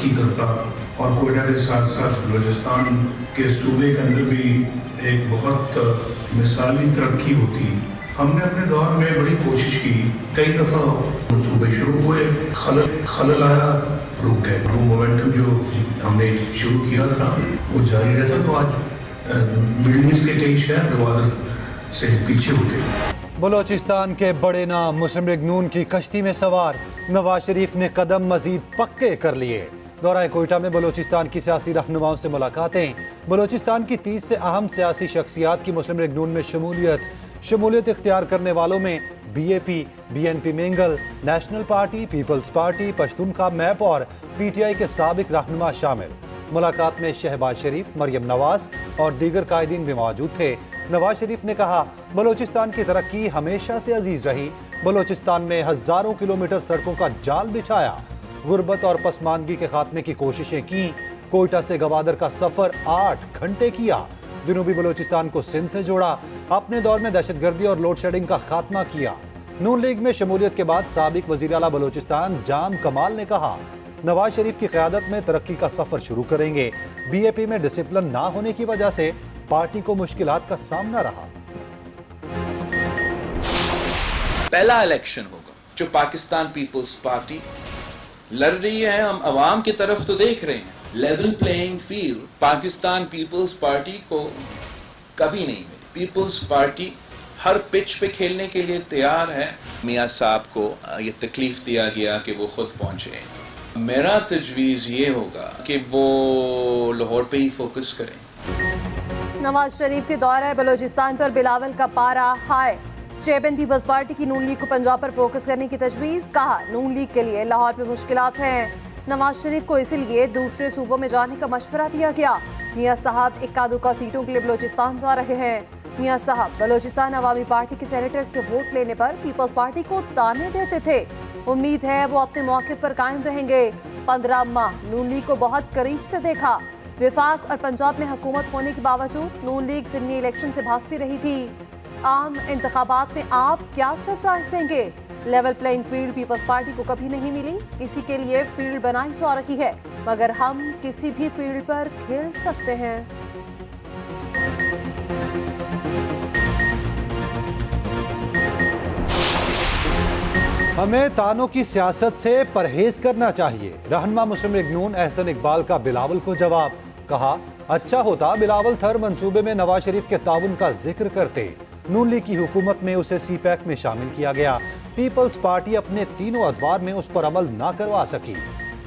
तरक्की करता और कोयटा के साथ साथ बलूचिस्तान के सूबे के अंदर भी एक बहुत मिसाली तरक्की होती। हमने अपने दौर में बड़ी कोशिश की, कई दफ़ा मनसूबे शुरू हुए, खलल आया, रुक गए। वो मोमेंटम जो हमने शुरू किया था वो जारी रहता तो आज मिडल ईस्ट के कई शहर गवादर से पीछे होते। बलूचिस्तान के बड़े नाम मुस्लिम लीग नून की कश्ती में सवार नवाज शरीफ ने कदम मजीद पक्के कर लिए। दौरा कोयटा में बलूचिस्तान की सियासी रहनुमाओं से मुलाकातें। बलूचिस्तान की 30 से अहम सियासी शख्सियात की मुस्लिम लीग नून में शमूलियत इख्तियार करने वालों में BAP, BNP Mengal, national party, people's party, Pashtunkhwa MAP और PTI के साबिक रहनुमा शामिल। मुलाकात में शहबाज शरीफ, मरियम नवाज और दीगर कायदीन भी मौजूद थे। नवाज शरीफ ने कहा, बलूचिस्तान की तरक्की हमेशा से अजीज रही। बलूचिस्तान में हजारों किलोमीटर सड़कों का जाल बिछाया, गुर्बत और पसमानगी के खात्मे की कोशिशें की। कोयटा से गवादर का सफर 8 घंटे किया। जनूबी बलूचिस्तान को सिंध से जोड़ा। अपने दौर में दहशतगर्दी और लोड शेडिंग का खात्मा किया। नून लीग में शमूलियत के बाद साबिक वजीर आला बलूचिस्तान जाम कमाल ने कहा, नवाज शरीफ की क़यादत में तरक्की का सफर शुरू करेंगे। BAP में डिसिप्लिन ना होने की वजह से पार्टी को मुश्किलात का सामना रहा। पहला इलेक्शन होगा जो पाकिस्तान पीपल्स पार्टी लड़ रही है। हम अवाम की तरफ तो देख रहे हैं, level playing field Pakistan people's party को कभी नहीं मिली। पीपल्स पार्टी हर पिच पे खेलने के लिए तैयार है। मियां साहब को ये तकलीफ दिया गया कि वो खुद पहुंचे। मेरा तजवीज़ ये होगा कि वो लाहौर पे ही फोकस करें। नवाज शरीफ के दौरे बलूचिस्तान पर बिलावल का पारा हाई। चेयरमैन पीपल्स पार्टी की नून लीग को पंजाब पर फोकस करने की तजवीज़। कहा, नून लीग के लिए लाहौर पे मुश्किलात हैं। नवाज शरीफ को इसीलिए दूसरे सूबों में जाने का मशवरा दिया गया। मियां साहब इक्का दुक्का सीटों के लिए बलूचिस्तान जा रहे हैं। मियां साहब बलूचिस्तान अवामी पार्टी के सेनेटर्स के वोट लेने पर पीपल्स पार्टी को ताने देते थे। उम्मीद है वो अपने मौके पर कायम रहेंगे। 15 माह नून लीग को बहुत करीब से देखा। विफाक और पंजाब में हुकूमत होने के बावजूद नून लीग ज़िमनी इलेक्शन से भागती रही थी। आम इंतखाबात में आप क्या सरप्राइज देंगे? Level playing field people's party को कभी नहीं मिली। इसी के लिए फील्ड बनाई जा रही है, मगर हम किसी भी फील्ड पर खेल सकते हैं। हमें तानों की सियासत से परहेज करना चाहिए। रहनुमा मुस्लिम लीग नून एहसन इकबाल का बिलावल को जवाब। कहा, अच्छा होता बिलावल थर मंसूबे में नवाज शरीफ के ताउन का जिक्र करते। नून लीग की हुकूमत में उसे CPAC में शामिल किया गया। पीपल्स पार्टी अपने तीनों अदवार में उस पर अमल ना करवा सकी।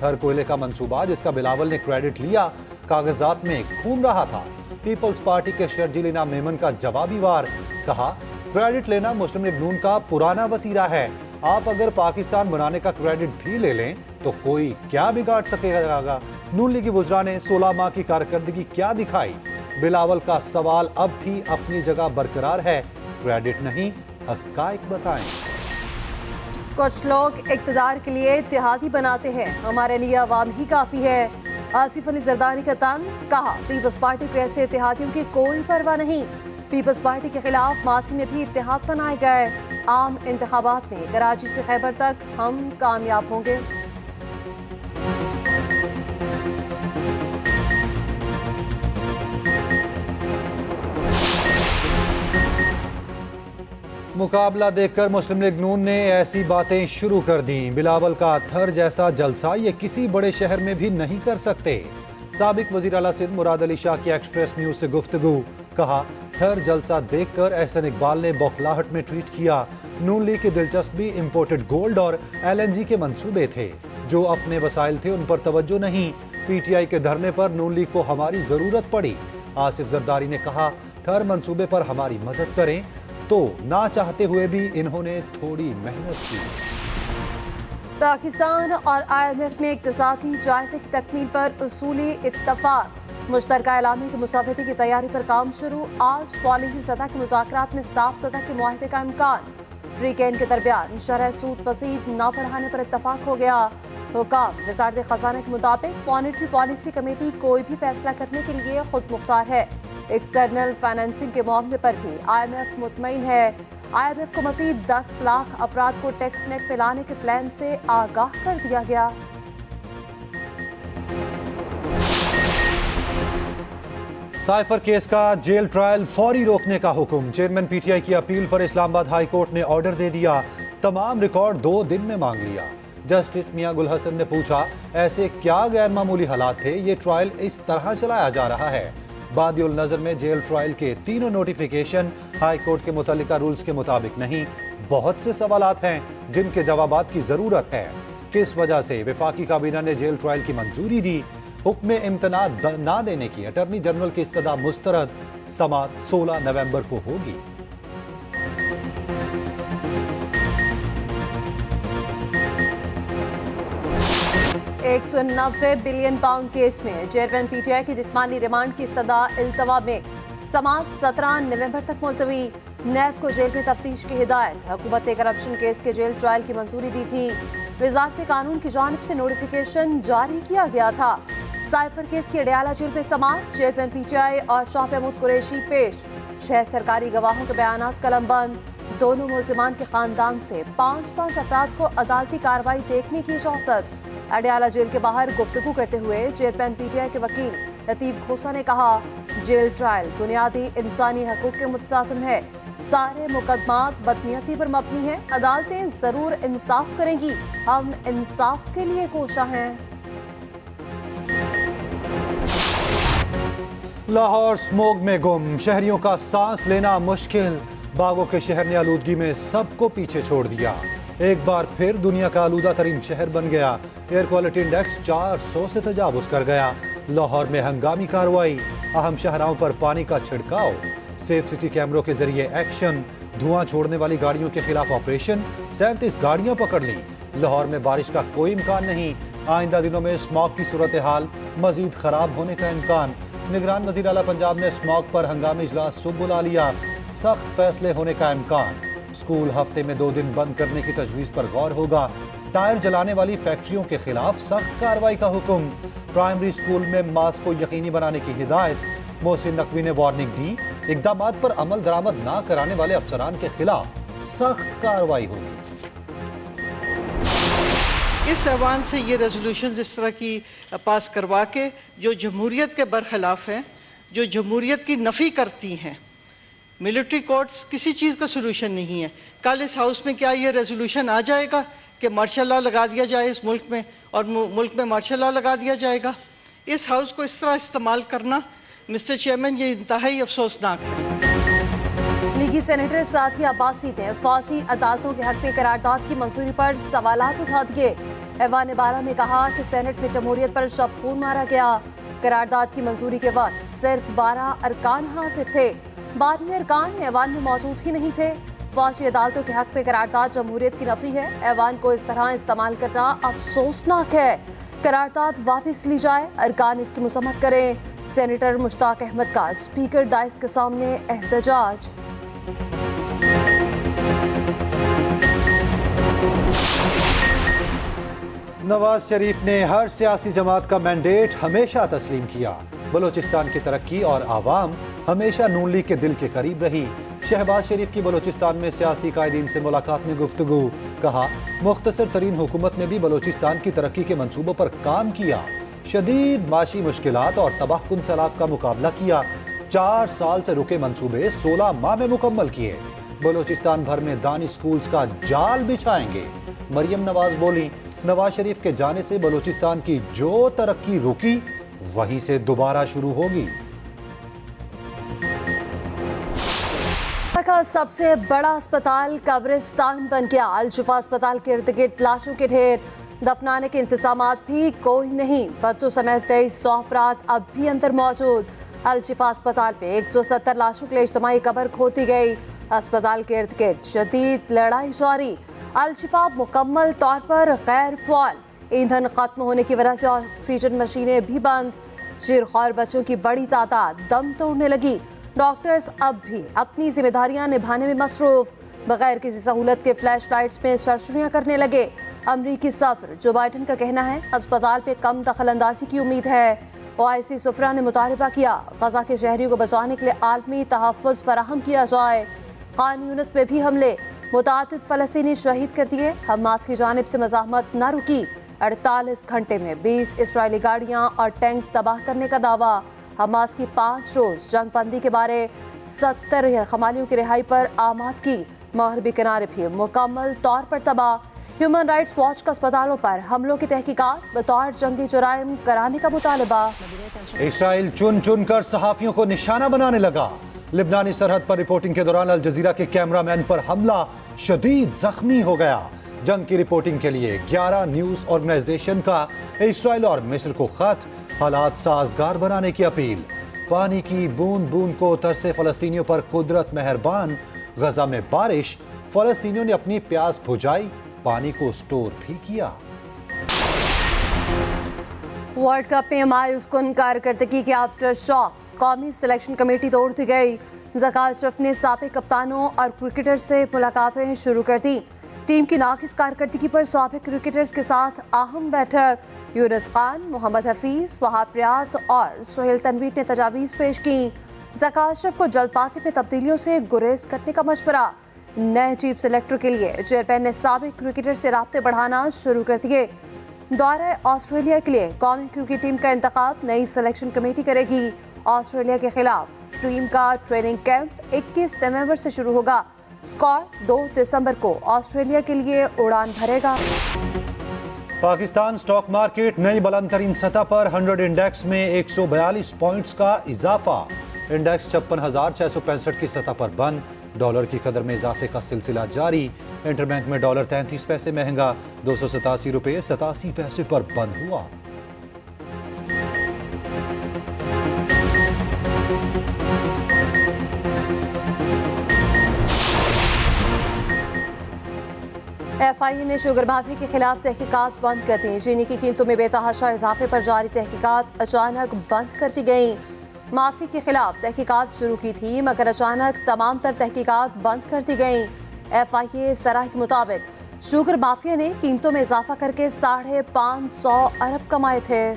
थर कोयले का मंसूबा जिसका बिलावल ने क्रेडिट लिया, कागजात में घूम रहा था। पीपल्स पार्टी के शर्जील इनाम मेमन का जवाबी वार। कहा, क्रेडिट लेना मुस्लिम लीग नून का पुराना वतीरा है। आप अगर पाकिस्तान बनाने का क्रेडिट भी ले लें तो कोई क्या बिगाड़ सकेगा। नून लीगी वुज़रा ने 16 माह की कारकर्दगी क्या दिखाई? बिलावल का सवाल अब भी अपनी जगह बरकरार है। क्रेडिट नहीं, हक़ाइक़ बताएं। कुछ लोग इक़्तिदार के लिए इत्तेहादी बनाते हैं, हमारे लिए अवाम ही काफ़ी है। आसिफ अली जरदारी का तंज। कहा, पीपल्स पार्टी को ऐसे इत्तेहादियों की कोई परवाह नहीं। पीपल्स पार्टी के खिलाफ मासी में भी इत्तेहाद बनाए गए। आम इंतखाबात में कराची से खैबर तक हम कामयाब होंगे। मुकाबला देखकर मुस्लिम लीग नून ने ऐसी बातें शुरू कर दी। बिलावल का थर जैसा जलसा ये किसी बड़े शहर में भी नहीं कर सकते। साबिक वजीर आला सिंध मुराद अली शाह की एक्सप्रेस न्यूज से गुफ्तगू। कहा, थर जलसा देखकर एहसन इकबाल ने बौखलाहट में ट्वीट किया, नून लीग की दिलचस्पी इंपोर्टेड गोल्ड और LNG के मंसूबे थे। जो अपने वसाइल थे उन पर तवज्जो नहीं। PTI के धरने पर नून लीग को हमारी जरूरत पड़ी। आसिफ जरदारी ने कहा, थर मंसूबे पर हमारी मदद करें, तो ना चाहते हुए भी इन्होंने थोड़ी मेहनत की। पाकिस्तान और IMF में इक़्तिसादी जायज़े की तकमील पर उसूली इत्तफ़ाक़। मुश्तरका एलामी के मुसाफिती की तैयारी पर काम शुरू। आज पॉलिसी सतह के मुज़ाकरात में स्टाफ सतह के मुआहदे का इम्कान। फ्रीकेन के दरमियान शरह सूद मज़ीद न बढ़ाने पर इत्तफ़ाक़ हो गया। हुकाम वज़ारत ख़ज़ाना के मुताबिक मॉनेटरी पॉलिसी कमेटी कोई भी फैसला करने के लिए खुद मुख्तार है। एक्सटर्नल फाइनेंसिंग के मामले पर भी IMF मुतमईन है। IMF को मज़ीद 10 लाख अफराद को टैक्स नेट पे लाने के प्लान से आगाह कर दिया गया। साइफर केस का जेल ट्रायल फौरी रोकने का हुक्म। चेयरमैन पीटीआई की अपील पर इस्लामाबाद हाई कोर्ट ने ऑर्डर दे दिया। तमाम रिकॉर्ड 2 दिन में मांग लिया। जस्टिस मियां गुल हसन ने पूछा, ऐसे क्या गैर मामूली हालात थे ये ट्रायल इस तरह चलाया जा रहा है? बादिउल नजर में जेल ट्रायल के तीनों नोटिफिकेशन हाई कोर्ट के मुतल्लिका रूल्स के मुताबिक नहीं। बहुत से सवालात हैं जिनके जवाबात की जरूरत है। किस वजह से वफाकी काबीना ने जेल ट्रायल की मंजूरी दी? हुक्म इम्तना ना देने की अटॉर्नी जनरल की इस्तदा मुस्तरद। समाअत 16 नवंबर को होगी। £190 बिलियन केस में चेयरमैन पीटीआई की जिस्मानी रिमांड की इस्तदा इल्तवा में समाअत 17 नवंबर तक मुलतवी। नैब को जेल में तफ्तीश की हिदायत। हुकूमत ने करप्शन केस के जेल ट्रायल की मंजूरी दी थी। वजारत कानून की जानिब से नोटिफिकेशन जारी किया गया था। साइफर केस की अडयाला जेल में समाअत। चेयरमैन पीटीआई और शाह महमूद कुरैशी पेश। 6 सरकारी गवाहों के बयानात कलमबंद। दोनों मुल्जिमान के खानदान से 5 अफराद को अदालती कार्रवाई देखने की इजाजत। अडयाला जेल के बाहर गुफ्तगू करते हुए चेयरमैन पीटीआई के वकील लतीफ खोसा ने कहा, जेल ट्रायल बुनियादी इंसानी हकूक के मुतसातिम है। सारे मुकदमात बदनीयती पर मबनी है। अदालतें जरूर इंसाफ करेंगी। हम इंसाफ के लिए कोशा हैं। लाहौर स्मोक में गुम, शहरियों का सांस लेना मुश्किल। बागों के शहर ने आलूदगी में सबको पीछे छोड़ दिया। एक बार फिर दुनिया का आलूदा तरीन शहर बन गया। एयर क्वालिटी इंडेक्स 400 से तजावुज कर गया। लाहौर में हंगामी कार्रवाई, अहम शहरों पर पानी का छिड़काव, सेफ सिटी कैमरों के जरिए एक्शन, धुआं छोड़ने वाली गाड़ियों के खिलाफ ऑपरेशन, 37 गाड़ियां पकड़ ली। लाहौर में बारिश का कोई इम्कान नहीं। आइंदा दिनों में स्मॉग की सूरत हाल मजीद खराब होने का इम्कान। निगरान वज़ीर आला पंजाब ने स्मॉग पर हंगामी इजलास सुबह बुला लिया। सख्त फैसले होने का इम्कान। स्कूल हफ्ते में 2 दिन बंद करने की तजवीज़ पर गौर होगा। टायर जलाने वाली फैक्ट्रियों के खिलाफ सख्त कार्रवाई का हुक्म। प्राइमरी स्कूल में मास्क को यकीनी बनाने की हिदायत। मोहसिन नकवी ने वार्निंग दी, इक़दामात पर अमल दरामद ना कराने वाले अफसरान के खिलाफ सख्त कार्रवाई होगी। इस ऐवान से ये रेजोल्यूशन इस तरह की पास करवा के जो जमहूरियत के बरखिलाफ हैं, जो जमहूरियत की नफ़ी करती हैं, मिलिट्री कोर्ट्स किसी चीज़ का सोल्यूशन नहीं है। कल इस हाउस में क्या ये रेजोल्यूशन आ जाएगा कि मार्शल लॉ लगा दिया जाए इस मुल्क में, और मुल्क में मार्शल लॉ लगा दिया जाएगा? इस हाउस को इस तरह इस्तेमाल करना मिस्टर चेयरमैन ये इंतहाई अफसोसनाक है। लीगी सेनेटर साथी अब्बासी ने फौजी अदालतों के हक में करारदाद की मंजूरी पर सवालात उठा दिए। ऐवान बाला ने कहा कि सेनेट में जमहूरियत पर शब खून मारा गया। करारदाद की मंजूरी के वक्त सिर्फ 12 अरकान हाजिर थे। बाद में अरकान ऐवान में मौजूद ही नहीं थे। फौजी अदालतों के हक में करारदाद जमहूरियत की नफी है। ऐवान को इस तरह इस्तेमाल करना अफसोसनाक है। करारदाद वापस ली जाए, अरकान इसकी मसम्मत करें। सेनेटर मुश्ताक अहमद का स्पीकर डाइस के सामने एहतजाज। नवाज शरीफ ने हर सियासी जमात का मैंडेट हमेशा तस्लीम किया। बलोचिस्तान की तरक्की और आवाम हमेशा नून लीग के दिल के करीब रही। शहबाज शरीफ की बलोचिस्तान में सियासी कायदीन से मुलाकात में गुफ्तगू। कहा, मुख्तसर तरीन हुकूमत ने भी बलोचिस्तान की तरक्की के मंसूबों पर काम किया। शदीद माशी मुश्किलात और तबाहकुन सैलाब का मुकाबला किया। 4 साल से रुके मंसूबे 16 माह में मुकम्मल किए। बलोचिस्तान भर में दानी स्कूल्स का जाल बिछाएंगे। मरियम नवाज बोली, नवाज शरीफ के जाने से बलोचिस्तान की जो तरक्की रुकी वहीं से दोबारा शुरू होगी। का सबसे बड़ा अस्पताल कब्रिस्तान बन गया। अल-शिफा अस्पताल के इर्द गिर्द लाशों के ढेर। दफनाने के इंतजामात भी कोई नहीं। बच्चों समेत 2300 अफराद अब भी अंदर मौजूद। अल-शिफा अस्पताल पे 170 लाशों के लिए इज्तिमाई कब्र खोदी गई। अस्पताल के इर्द गिर्द शदीद लड़ाई जारी। अल-शिफा मुकम्मल तौर पर गैर फ़ाल। ईंधन खत्म होने की वजह से ऑक्सीजन मशीनें भी बंद। शीरख्वार बच्चों की बड़ी तादाद दम तोड़ने लगी। डॉक्टर्स अब भी अपनी जिम्मेदारियां निभाने में मसरूफ। बगैर किसी सहूलत के फ्लैश लाइट्स में सरसरियां करने लगे। अमरीकी सफर जो बाइडन का कहना है अस्पताल पे कम दखल अंदाजी की उम्मीद है। ओआईसी सुफरा ने मुतालबा किया गजा के शहरियों को बचाने के लिए आलमी तहफ़्फ़ुज़ फराहम किया जाए। खान यूनिस में भी हमले, मुताअद्दिद फ़लस्तीनी शहीद कर दिए। हमास की जानिब से मज़ाहमत न रुकी। 48 घंटे में 20 इस्राएली गाड़ियाँ और टैंक तबाह करने का दावा। حماس کی 5 روز جنگ بندی کے بارے 70 خمالیوں کی رہائی پر آماد کی. مغربی کنارے بھی مکمل طور پر تباہ. ہیومن رائٹس واچ کا اسپتالوں پر حملوں کی تحقیقات بطور جنگی جرائم کرانے کا مطالبہ. اسرائیل چن چن کر صحافیوں کو نشانہ بنانے لگا. لبنانی سرحد پر رپورٹنگ کے دوران الجزیرہ کے کیمرہ مین پر حملہ، شدید زخمی ہو گیا. جنگ کی رپورٹنگ کے لیے 11 نیوز آرگنائزیشن کا اسرائیل اور مصر کو خط، حالات سازگار بنانے کی اپیل. پانی کی بوند بوند کو ترسے فلسطینیوں پر قدرت مہربان. غزہ میں بارش، فلسطینیوں نے اپنی پیاس بجھائی، پانی کو سٹور بھی کیا. ورلڈ کپ میں مایوس کن کارکردگی کے آفٹر شاکس، قومی سلیکشن کمیٹی توڑ دی گئی. زکا اشرف نے سابق کپتانوں اور کرکٹر سے ملاقاتیں شروع کر دی. ٹیم کی ناقص کارکردگی پر سابق کرکٹرز کے ساتھ اہم بیٹھک. یونس خان، محمد حفیظ، وہاب ریاض اور سہیل تنویر نے تجاویز پیش کی. زکا اشرف کو جلد بازی میں تبدیلیوں سے گریز کرنے کا مشورہ. نئے چیف سلیکٹر کے لیے چیئرمین نے سابق کرکٹر سے رابطے بڑھانا شروع کر دیے. دورہ آسٹریلیا کے لیے قومی کرکٹ ٹیم کا انتخاب نئی سلیکشن کمیٹی کرے گی. آسٹریلیا کے خلاف ٹیم کا ٹریننگ کیمپ 21 نومبر سے شروع ہوگا. اسکواڈ 2 دسمبر کو آسٹریلیا کے لیے اڑان بھرے گا. پاکستان سٹاک مارکیٹ نئی بلند ترین سطح پر 100 انڈیکس میں 142 پوائنٹس کا اضافہ. انڈیکس 56,665 کی سطح پر بند. ڈالر کی قدر میں اضافے کا سلسلہ جاری. انٹر بینک میں ڈالر 33 پیسے مہنگا 287 روپے 87 پیسے پر بند ہوا. ایف آئی اے نے شوگر مافیا کے خلاف تحقیقات بند کر دی. چینی کی قیمتوں میں بے تحاشا اضافے پر جاری تحقیقات اچانک بند کر دی گئیں. مافیا کے خلاف تحقیقات شروع کی تھی مگر اچانک تمام تر تحقیقات بند کر دی گئیں. ایف آئی اے سرائے کے مطابق شوگر مافیا نے قیمتوں میں اضافہ کر کے 550 ارب کمائے تھے.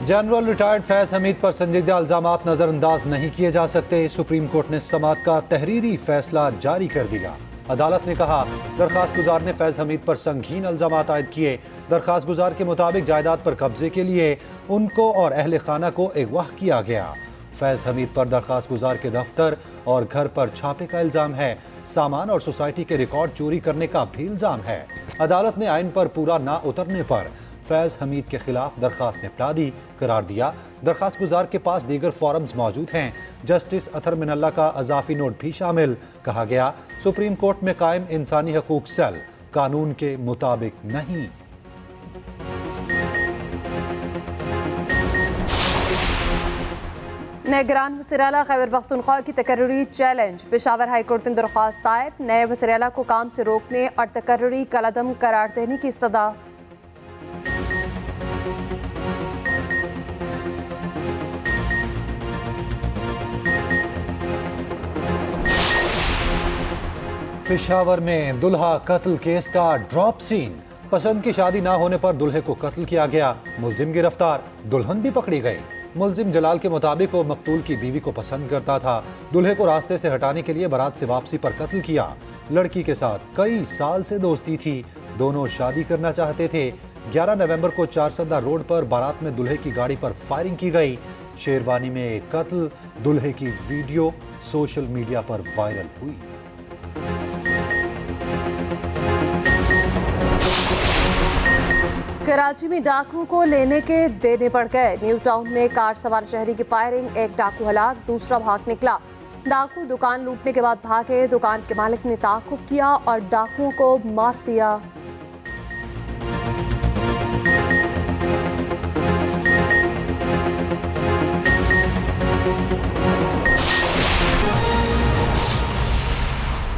جنرل ریٹائرڈ فیض حمید پر سنجیدہ الزامات نظر انداز نہیں کیے جا سکتے. سپریم کورٹ نے سماعت کا تحریری فیصلہ جاری کر دیا. عدالت نے کہا درخواست گزار نے فیض حمید پر سنگین الزامات عائد کیے. درخواست گزار کے مطابق جائیداد پر قبضے کے لیے ان کو اور اہل خانہ کو اغوا کیا گیا. فیض حمید پر درخواست گزار کے دفتر اور گھر پر چھاپے کا الزام ہے. سامان اور سوسائٹی کے ریکارڈ چوری کرنے کا بھی الزام ہے. عدالت نے آئین پر پورا نہ اترنے پر فیض حمید کے خلاف درخواست نپٹا دی قرار دیا. درخواست گزار کے پاس دیگر فارمز موجود ہیں. جسٹس اطہر من اللہ کا اضافی نوٹ بھی شامل. کہا گیا سپریم کورٹ میں قائم انسانی حقوق سیل قانون کے مطابق نہیں. نگران وزیر اعلیٰ خیبر پختونخوا کی تکرری چیلنج. پشاور ہائی کورٹ میں درخواست دائر. نئے وزیر اعلیٰ کو کام سے روکنے اور تکرری کالعدم قرار دینے کی استدعا. پشاور میں دلہا قتل کیس کا ڈراپ سین. پسند کی شادی نہ ہونے پر دلہے کو قتل کیا گیا. ملزم گرفتار، دلہن بھی پکڑی گئی. ملزم جلال کے مطابق وہ مقتول کی بیوی کو پسند کرتا تھا. دلہے کو راستے سے ہٹانے کے لیے بارات سے واپسی پر قتل کیا. لڑکی کے ساتھ کئی سال سے دوستی تھی. دونوں شادی کرنا چاہتے تھے. 11 نومبر کو چارسدہ روڈ پر بارات میں دلہے کی گاڑی پر فائرنگ کی گئی. شیروانی میں قتل. دلہے کی ویڈیو سوشل میڈیا پر وائرل ہوئی. کراچی میں ڈاکوؤں کو لینے کے دینے پڑ گئے. نیو ٹاؤن میں کار سوار شہری کی فائرنگ. ایک ڈاکو ہلاک، دوسرا بھاگ نکلا. ڈاکو دکان لوٹنے کے بعد بھاگے. دکان کے مالک نے تعاقب کیا اور ڈاکوؤں کو مار دیا.